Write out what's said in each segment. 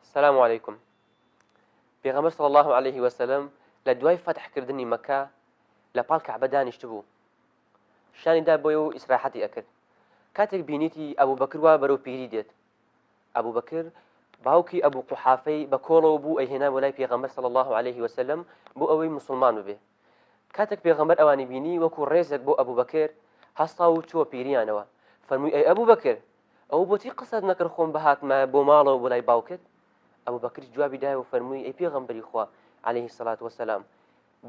السلام عليكم. پێغەمبەر صلی الله عليه وسلم لە دوای فتحکردنی مەکە لە پاڵ کەعبە دانیشت بوو، شانیدا بۆیە و ئیسراحەتی ئەکرد. کاتێک بینیتی ئەبوو بەکر وا بەرەو پیری دێت، ئەبوو بەکر باوکی ئەبوو قوحافەی بە کۆڵەوە بوو ئەیهێنا بۆ لای پێغەمبەر صلی الله عليه وسلم بۆ ئەوەی مسلمان ببێ. کاتێک پێغەمبەر ئەوانی بینی وەکو ڕێزێک بۆ ئەبوو بەکر هەستا و چووە پیریانەوە، فەرمووی ئەی ئەبوو بەکر، ئەو بۆچی قسەت نەکرد خۆم بەهاتمە بۆ ماڵەوە بۆ لای باوکت؟ ئەبوو بەکر جوابی دایە و فەرمووی ئەی پێغەمبەری خوا عليه الصلاة والسلام،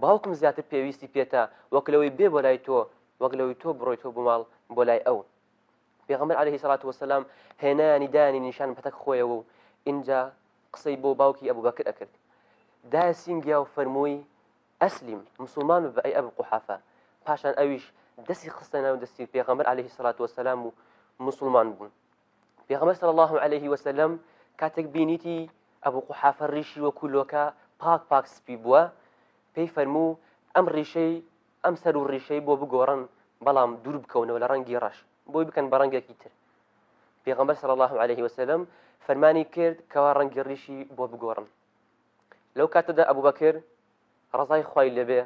باوکم زیاتر پێویستی پێتە وەک لەوەی بێ بۆ لای تۆ، وەک لەوەی تۆ بڕۆیتەوە بۆ ماڵ بۆ لای ئەو. پێغەمبەر عليه الصلاة والسلام هێنانی دانی نیشان پەتەک خۆیەوە و اینجا قسەی بۆ باوکی ئەبوو بەکر ئەکرد. دایە سینگیا و فەرمووی ئەسلیم، مسلمان بە ئەی ئەبوو قوحافە. پاشان ئەویش دەستی خستە ناو دەستی پێغەمبەر عليه الصلاة والسلام و مسلمان بوون. پێغەمبەر صلی الله عليه وسلم کاتێک بینیتی ئەبوو قوحافە ڕیشی وەکو لۆکە پاک پاک سپی بووە، پێی فەرموو ئەم ڕیشەی ئەم سەر و ڕیشەی بۆ بگۆڕن، بەڵام دوور بکەونەوە لە ڕەنگی ڕەش، بۆی بکەن بە ڕەنگێکی تر. پێغەمبەر صلی الله عليه وسلم فەرمانی کرد کەوا ڕەنگی ڕیشی بۆ بگۆڕن. لەو کاتەدا ئەبوو بەکر ڕزای خوای لەبێ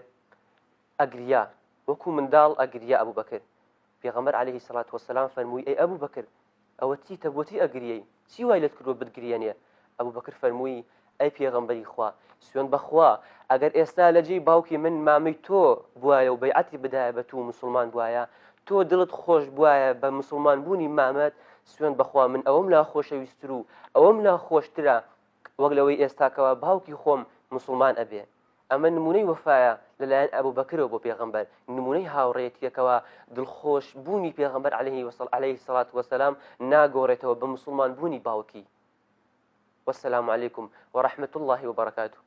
ئەگریا، وەکو منداڵ ئەگریا ئەبوو بەکر. پێغەمبەر عليه الصلاة والسلام فەرمووی ئەی ئەبوو بەکر، ئەوە چیتە بۆچی ئەگریەی؟ چی وای لێت کردووە بتگریێنێ؟ ئەبوو بەکر فەرمووی ئەی پێغەمبەری خوا، سوێن بەخوا ئەگەر ئێستا لە جێی باوکی من مامەی تۆ بوایە و بەیعەتی بدایە بە تو مسلمان بوایە، تۆ دڵت خۆش بوایە بە مسلمان بوونی مامەت، سوێن بەخوا من ئەوەم لا خۆشەویستتر و ئەوەم لا خۆشترە وەک لەوەی ئێستاکەوە باوکی خۆم مسلمان ئەبێ. ئەمە نمونەی وەفایە لەلایەن ئەبوو بەکرەوە بۆ پێغەمبەر، نمونەی هاوڕێیەتیەکەوە دڵخۆش بوونی پێغەمبەر عليه الصلاة والسلام ناگۆڕێتەوە بە مسلمان بوونی باوکی. والسلام عليكم ورحمة الله وبركاته.